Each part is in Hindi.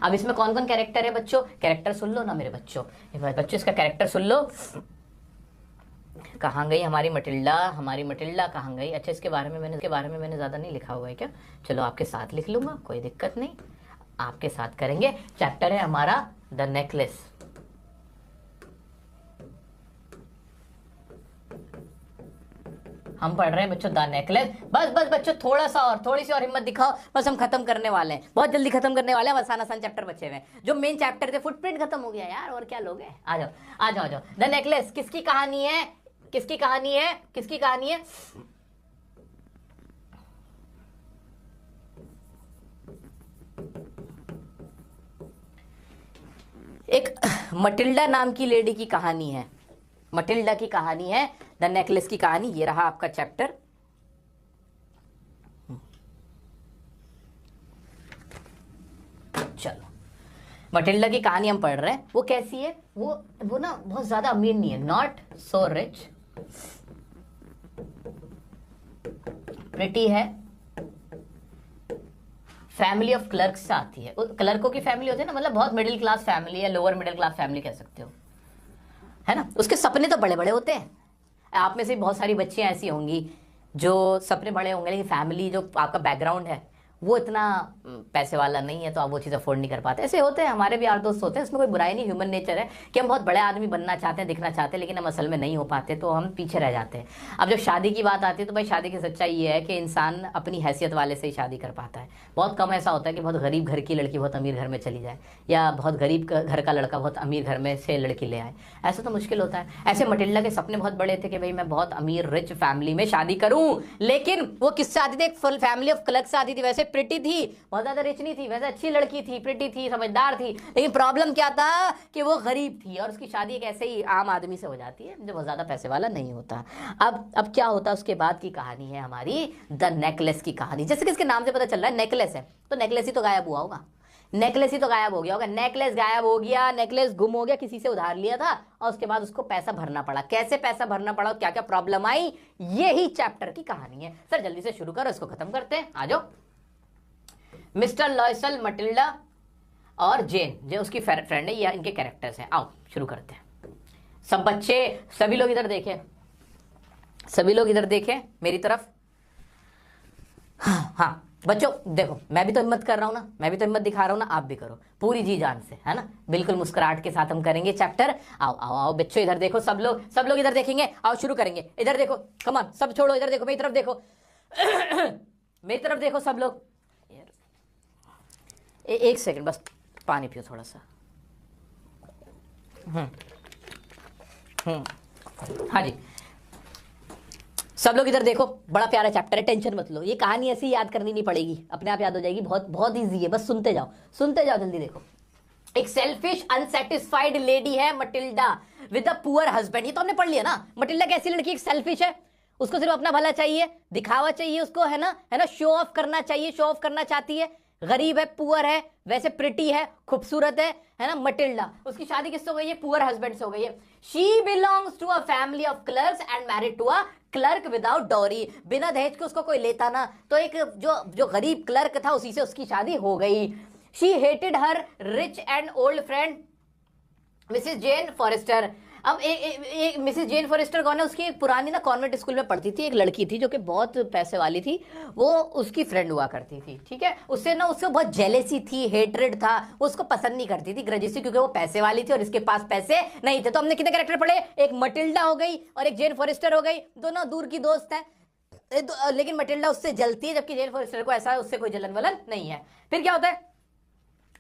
अब इसमें कौन कौन कैरेक्टर है बच्चों, कैरेक्टर सुन लो ना मेरे बच्चों, बच्चों इसका कैरेक्टर सुन लो। कहाँ गई हमारी मटिल्डा, हमारी मटिल्डा कहाँ गई। अच्छा इसके बारे में मैंने ज़्यादा नहीं लिखा हुआ है क्या, चलो आपके साथ लिख लूँगा, कोई दिक्कत नहीं, आपके साथ करेंगे। चैप्टर है हमारा द नेकलेस। हम पढ़ रहे हैं बच्चों द नेकलेस। बस बस बच्चों थोड़ा सा और, थोड़ी सी और हिम्मत दिखाओ, बस हम खत्म करने वाले हैं, बहुत जल्दी खत्म करने वाले हैं। आसान आसान चैप्टर बचे हुए हैं, जो मेन चैप्टर थे फुटप्रिंट खत्म हो गया यार, और क्या लोगे। आ जाओ आ जाओ आ जाओ। द नेकलेस किसकी कहानी है, किसकी कहानी है, किसकी कहानी है। एक मटिल्डा नाम की लेडी की कहानी है, मटिल्डा की कहानी है, द नेकलेस की कहानी। ये रहा आपका चैप्टर। चलो मटिल्डा की कहानी हम पढ़ रहे हैं। वो कैसी है, वो ना बहुत ज्यादा अमीर नहीं है, नॉट सो रिच, प्रिटी है, फैमिली ऑफ क्लर्क से आती है। क्लर्कों की फैमिली होती है ना, मतलब बहुत मिडिल क्लास फैमिली या लोअर मिडिल क्लास फैमिली कह सकते हो, है ना। उसके सपने तो बड़े बड़े होते हैं। आप में से बहुत सारी बच्चियां ऐसी होंगी जो सपने बड़े होंगे, लेकिन फैमिली जो आपका बैकग्राउंड है वो इतना पैसे वाला नहीं है, तो आप वो चीज़ अफोर्ड नहीं कर पाते। ऐसे होते हैं, हमारे भी यार दोस्त होते हैं, इसमें कोई बुराई नहीं, ह्यूमन नेचर है कि हम बहुत बड़े आदमी बनना चाहते हैं, दिखना चाहते हैं, लेकिन हम असल में नहीं हो पाते, तो हम पीछे रह जाते हैं। अब जब शादी की बात आती है तो भाई शादी की सच्चाई ये है कि इंसान अपनी हैसियत वाले से ही शादी कर पाता है। बहुत कम ऐसा होता है कि बहुत गरीब घर की लड़की बहुत अमीर घर में चली जाए, या बहुत गरीब घर का लड़का बहुत अमीर घर में से लड़की ले आए, ऐसा तो मुश्किल होता है। ऐसे मटिल्डा के सपने बहुत बड़े थे कि भाई मैं बहुत अमीर रिच फैमिली में शादी करूं, लेकिन वो किससे आती थी, एक फुल फैमिली ऑफ क्लर्क से आती थी। वैसे प्रिटी थी, बहुत ज्यादा रिच नहीं थी, वैसे अच्छी लड़की थी, प्रिटी थी, समझदार थी, लेकिन प्रॉब्लम क्या था कि वो गरीब थी, और उसकी शादी एक ऐसे ही आम आदमी से हो जाती है जो बहुत ज्यादा पैसे वाला नहीं होता। अब क्या होता है, उसके बाद की कहानी है हमारी द नेकलेस की कहानी। जैसे कि इसके नाम से पता चल रहा है नेकलेस है, तो नेकलेस ही तो गायब हुआ होगा, नेकलेस ही तो गायब हो गया होगा। नेकलेस गायब हो गया, नेकलेस गुम हो गया, किसी से उधार लिया था और उसके बाद उसको पैसा भरना पड़ा। कैसे पैसा भरना पड़ा, क्या क्या प्रॉब्लम आई, यही चैप्टर की कहानी है। सर जल्दी से शुरू करो, इसको खत्म करते हैं, आ जाओ। मिस्टर लॉयसल, मटिल्डा और जेन, जो उसकी फ्रेंड है, या इनके कैरेक्टर्स हैं। आओ शुरू करते हैं। सब बच्चे, सभी लोग इधर देखें, सभी लोग इधर देखें मेरी तरफ। हाँ बच्चों देखो, मैं भी तो हिम्मत कर रहा हूं ना, मैं भी तो हिम्मत दिखा रहा हूं ना, आप भी करो पूरी जी जान से, है ना, बिल्कुल मुस्कुराहट के साथ हम करेंगे चैप्टर। आओ आओ आओ बच्चों इधर देखो, सब लोग इधर देखेंगे। आओ शुरू करेंगे, इधर देखो, कम ऑन, सब छोड़ो, इधर देखो, मेरी तरफ देखो मेरी तरफ देखो सब लोग। एक सेकंड बस, पानी पियो थोड़ा सा। हाँ जी, सब लोग इधर देखो, बड़ा प्यारा चैप्टर है, टेंशन मत लो, ये कहानी ऐसी याद करनी नहीं पड़ेगी, अपने आप याद हो जाएगी, बहुत बहुत ईजी है, बस सुनते जाओ जल्दी देखो। एक सेल्फिश अनसेटिस्फाइड लेडी है Matilda with a poor husband. ये तो हमने पढ़ लिया ना, मटिल्डा कैसी लड़की, एक सेल्फिश है, उसको सिर्फ अपना भला चाहिए, दिखावा चाहिए उसको, है ना, शो ऑफ करना चाहिए, शो ऑफ करना चाहती है, गरीब है, पुअर है, वैसे प्रिटी है, खूबसूरत है ना मटिल्डा। उसकी शादी किससे हो गई है, पुअर हस्बैंड से हो गई है। She belongs to a family of clerks and married to a clerk without dowry. बिना दहेज के उसको कोई लेता ना, तो एक जो गरीब क्लर्क था उसी से उसकी शादी हो गई। She hated her rich and old friend Mrs Jane Forrester. अब एक मिसेस जेन फॉरेस्टर कौन है, उसकी एक पुरानी ना कॉन्वेंट स्कूल में पढ़ती थी एक लड़की थी जो कि बहुत पैसे वाली थी, वो उसकी फ्रेंड हुआ करती थी, ठीक है। उससे बहुत जेलेसी थी, हेट्रेड था, वो उसको पसंद नहीं करती थी, ग्रजेसी, क्योंकि वो पैसे वाली थी और इसके पास पैसे नहीं थे। तो हमने कितने कैरेक्टर पढ़े, एक मटिल्डा हो गई और एक जेन फॉरेस्टर हो गई, दोनों दूर की दोस्त हैं, लेकिन मटिल्डा उससे जलती है, जबकि जेन फॉरेस्टर को ऐसा उससे कोई जलन वलन नहीं है। फिर क्या होता है,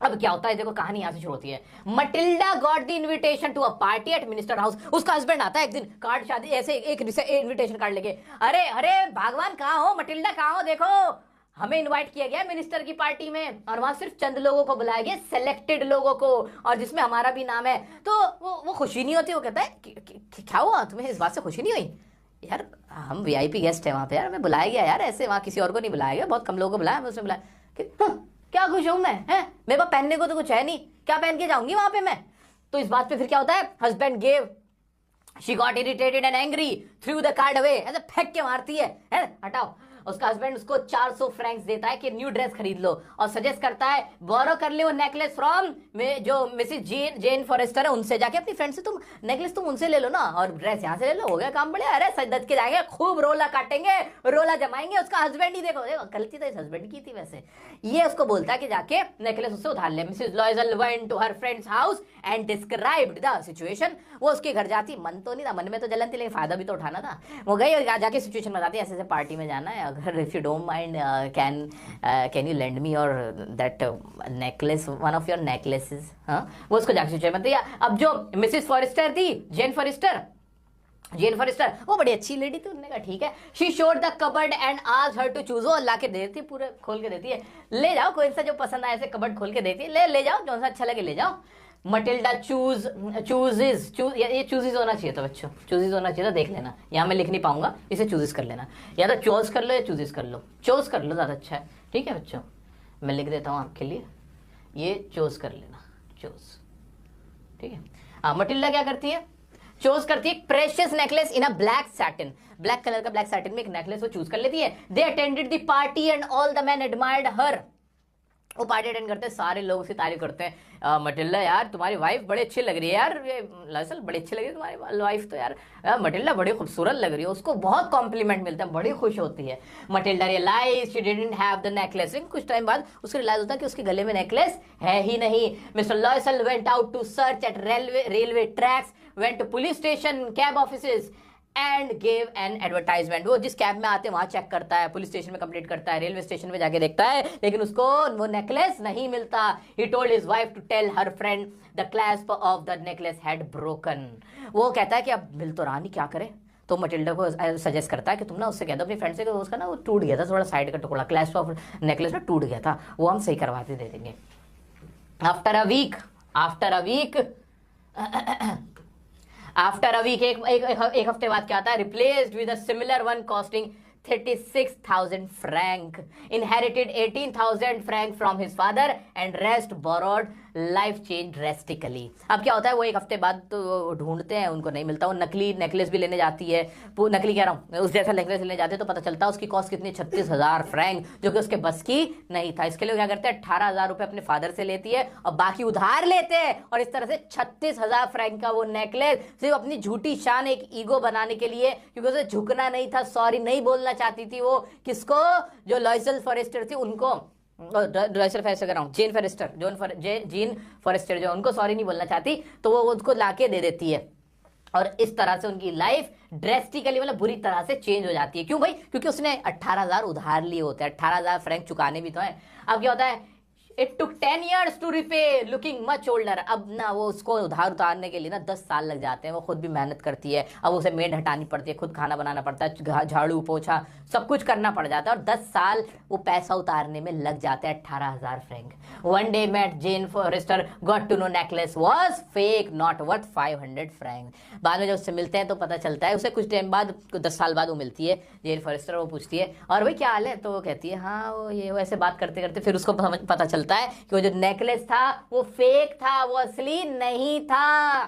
अब क्या होता है देखो, कहानी यहां से शुरू होती है। Matilda got the invitation to a party at minister house. उसका हस्बैंड आता है एक दिन, कार्ड शादी ऐसे एक इनविटेशन कार्ड लेके, अरे भगवान कहाँ हो, मटिल्डा कहाँ हो, देखो हमें इनवाइट किया गया मिनिस्टर की पार्टी में, और वहां सिर्फ चंद लोगों को बुलाया गया, सेलेक्टेड लोगों को, और जिसमें हमारा भी नाम है। तो वो खुशी नहीं होती, वो कहता है क्या हुआ, तुम्हें इस बात से खुशी नहीं हुई, यार हम वीआईपी गेस्ट है वहां पे, यार हमें बुलाया गया, यार ऐसे वहां किसी और को नहीं बुलाया गया, बहुत कम लोगों को बुलाया, हमें उसमें बुलाया, क्या खुश हूं मैं, है मेरे पास पहनने को तो कुछ है नहीं, क्या पहन के जाऊंगी वहां पे मैं। तो इस बात पे फिर क्या होता है, husband gave, she got irritated and angry, through the card away, ऐसे फेंक के मारती है, हटाओ। उसका हस्बैंड उसको 400 फ्रैंक्स देता है कि न्यू ड्रेस खरीद लो, और सजेस्ट करता है बोरो कर ले वो नेकलेस फ्रॉम जो मिसिस जेन फॉरेस्टर है, उनसे जाके अपनी फ्रेंड से तुम नेकलेस तुम उनसे ले लो ना, और ड्रेस यहाँ से ले लो, हो गया काम बढ़िया। अरे सज के जाएंगे, खूब रोला काटेंगे, रोला जमाएंगे। उसका हस्बैंड ही देखो देखो गलती तो इस हस्बैंड की थी वैसे, ये उसको बोलता है कि जाके नेकलेस उससे उधार ले। Mrs Loisel went to her friends house and described the situation. वो उसके घर जाती, मन तो नहीं था, मन में तो जलन थी लेकिन फायदा भी तो उठाना था। वो गई और जाके सिचुएशन बताती है, ऐसे ऐसे पार्टी में जाना है, अगर if you don't mind can you lend me और that necklace, one of your necklaces. हाँ, वो उसको जाके सिचुएशन बताती है। अब जो मिसिस फॉरेस्टर थी, जेन फॉरेस्टर वो बड़ी अच्छी लेडी थी, उन्होंने कहा ठीक है। She showed the cupboard and asked her to choose. वो ला के देती है, पूरे खोल के देती है, ले जाओ कोई सा जो पसंद आए, ऐसे कबर्ड खोल के देती है, ले जाओ जो सा अच्छा लगे ले जाओ। मटिल्डा चूजेस होना चाहिए था बच्चों, चूजेस होना चाहिए था, देख लेना, यहाँ मैं लिख नहीं पाऊंगा, इसे चूजेस कर लेना, या तो चॉइस कर लो या चूजेस कर लो, चॉइस कर लो ज़्यादा अच्छा है। ठीक है बच्चों, मैं लिख देता हूँ आपके लिए, ये चॉइस कर लेना, चॉइस। ठीक है, हाँ, मटिल्डा क्या करती है, चूज करती है precious necklace in a black satin, black colour का ब्लैक सैटिन में एक नेकलेस वो चूज कर लेती है। They attended the party and all the man admired her. वो पार्टी अटेंड करते हैं, सारे लोग उसकी तारीफ करते हैं। मटिल्डा यार तुम्हारी वाइफ बड़ी अच्छी लग रही है यार, ये लसल बड़ी अच्छी लग रही है तुम्हारी वाइफ तो यार, मटिल्डा बड़ी खूबसूरत लग रही है। उसको बहुत कॉम्प्लीमेंट मिलता है, बड़ी खुश होती है। Matilda realise she didn't have the necklace. कुछ टाइम बाद उसको रियलाइज होता है कि उसके गले में नेकलेस है ही नहीं। Mister Loisel went out to search at railway tracks, went to police station, cab offices and gave an advertisement. वो जिस कैब में आते हैं वहां चेक करता है, पुलिस स्टेशन में कंप्लीट करता है, रेलवे स्टेशन में जाके देखता है, लेकिन उसको वो नेकलेस नहीं मिलता। He told his wife to tell her friend the clasp of the necklace had broken. वो कहता है कि अब मिल तो रहा नहीं, क्या करे। तो मटिल्डा को सजेस्ट करता है कि तुम ना उससे कह दो अपनी फ्रेंड से कि उसका ना वो टूट गया था, थोड़ा साइड का टुकड़ा क्लैस्प ऑफ नेकलेस ना टूट गया था, वो हम सही करवाते दे देंगे। आफ्टर अ वीक एक हफ्ते बाद क्या आता है, replaced with a similar one costing 36,000 franc, inherited 18,000 franc from his father and rest borrowed, life change drastically. अब क्या होता है, वो एक हफ्ते बाद तो ढूंढते हैं, उनको नहीं मिलता। वो नकली नेकलेस भी लेने जाती है, वो नकली कह रहा हूँ, उस जैसा नेकलेस लेने जाते हैं तो पता चलता है उसकी कॉस्ट कितनी, 36,000 फ्रैंक, जो कि उसके बस की नहीं था। इसके लिए क्या करते हैं, 18,000 रुपये अपने फादर से लेती है और बाकी उधार लेते हैं, और इस तरह से 36,000 फ्रैंक का वो नेकलेस सिर्फ अपनी झूठी शान, एक ईगो बनाने के लिए, क्योंकि उसे झुकना नहीं था, सॉरी नहीं बोलना चाहती थी वो, किसको, जो लॉयसल फॉरेस्टर थी उनको, जेन फॉरेस्टर जो उनको सॉरी नहीं बोलना चाहती, तो वो उसको लाके दे देती है। और इस तरह से उनकी लाइफ ड्रेस्टिकली मतलब बुरी तरह से चेंज हो जाती है। क्यों भाई, क्योंकि उसने 18,000 उधार लिए होते हैं, 18,000 फ्रैंक चुकाने भी तो है। अब क्या होता है, it took 10 years to repay, looking much older. अब ना वो उसको उधार उतारने के लिए ना 10 साल लग जाते हैं। वो खुद भी मेहनत करती है, अब उसे मेड हटानी पड़ती है, खुद खाना बनाना पड़ता है, झाड़ू पोछा सब कुछ करना पड़ जाता है, और 10 साल वो पैसा उतारने में लग जाते हैं, 18,000 franc. One day met Jane Forrester, got to know necklace was fake, not worth 500 franc. बाद में जब उससे मिलते हैं तो पता चलता है, उसे कुछ टाइम बाद, 10 साल बाद वो मिलती है जेन फॉरेस्टर। वो पूछती है और भाई क्या हाल है, तो वो कहती है हाँ वो ये वैसे बात करते करते फिर उसको पता चलता है कि वो जो नेकलेस था वो फेक था, वो असली नहीं था,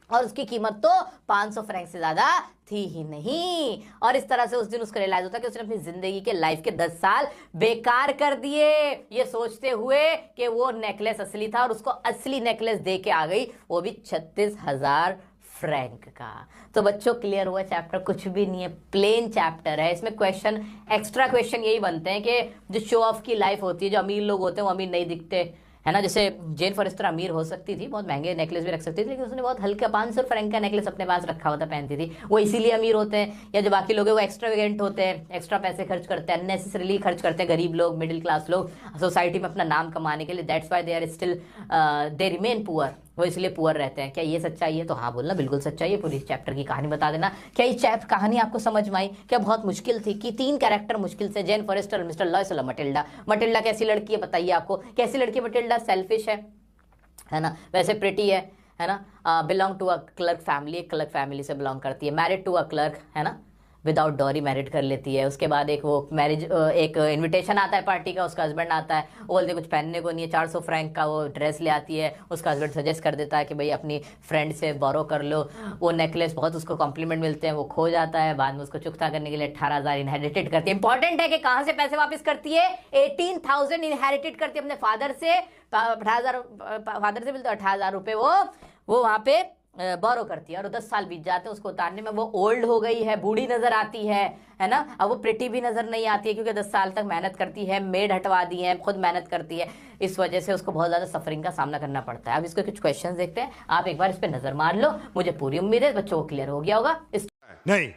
और उसकी कीमत तो 500 फ्रैंक से ज्यादा थी ही नहीं। और इस तरह से उस दिन उसको रियलाइज होता है कि उसने अपनी जिंदगी के लाइफ के 10 साल बेकार कर दिए, ये सोचते हुए कि वो नेकलेस असली था, और उसको असली नेकलेस दे के आ गई, वो भी 36,000 फ्रैंक का। तो बच्चों क्लियर हुआ चैप्टर, कुछ भी नहीं है, प्लेन चैप्टर है। इसमें क्वेश्चन, एक्स्ट्रा क्वेश्चन यही बनते हैं कि जो शो ऑफ की लाइफ होती है, जो अमीर लोग होते हैं वो अमीर नहीं दिखते, है ना। जैसे जेन फॉरेस्टर अमीर हो सकती थी, बहुत महंगे नेकलेस भी रख सकती थी, लेकिन उसने बहुत हल्का 500 फ्रैंक का नेकलेस अपने पास रखा होता, पहनती थी, वो इसीलिए अमीर होते हैं। या जो बाकी लोग हैं वो एक्स्ट्रावेगेंट होते हैं, एक्स्ट्रा पैसे खर्च करते हैं, अननेसेसरीली खर्च करते हैं, गरीब लोग, मिडिल क्लास लोग सोसाइटी में अपना नाम कमाने के लिए, that's why they are still they remain poor, वो इसलिए पुअर रहते हैं। क्या ये सच्चाई है? तो हाँ बोलना, बिल्कुल सच्चाई है। पूरी चैप्टर की कहानी बता देना। क्या ये कहानी आपको समझ में आई? क्या बहुत मुश्किल थी? कि 3 कैरेक्टर मुश्किल से, जेन फॉरेस्टर, मिस्टर लॉयसल, मटिल्डा। मटिल्डा कैसी लड़की है बताइए आपको? कैसी लड़की मटिल्डा? सेल्फिश है ना, वैसे प्रिटी है ना, belong to a clerk family, एक क्लर्क फैमिली से बिलोंग करती है, मैरिड टू अ क्लर्क, है ना, विदाउट डॉरी मैरिड कर लेती है। उसके बाद एक वो मैरिज एक इनविटेशन आता है पार्टी का, उसका हस्बैंड आता है, वो बोलते कुछ पहनने को नहीं है, 400 फ्रैंक का वो ड्रेस ले आती है, उसका हस्बैंड सजेस्ट कर देता है कि भाई अपनी फ्रेंड से बोरो कर लो। वो नेकलेस बहुत उसको कॉम्प्लीमेंट मिलते हैं, वो खो जाता है, बाद में उसको चुकता करने के लिए 18,000 इनहेरिटेड करती है। इंपॉर्टेंट है कि कहां से पैसे वापस करती है, 18,000 इनहेरिटेड करती है अपने फादर से। 18,000 फादर से मिलते 18,000 रुपए वो वहां पे बोरो करती है, और 10 साल बीत जाते हैं उसको उतारने में। वो ओल्ड हो गई है, बूढ़ी नजर आती है ना। अब वो प्रिटी भी नजर नहीं आती है क्योंकि 10 साल तक मेहनत करती है, मेड हटवा दी है, खुद मेहनत करती है, इस वजह से उसको बहुत ज्यादा सफरिंग का सामना करना पड़ता है। अब इसके कुछ क्वेश्चंस देखते हैं, आप एक बार इस पे नजर मार लो, मुझे पूरी उम्मीद है बच्चों को क्लियर हो गया होगा। नहीं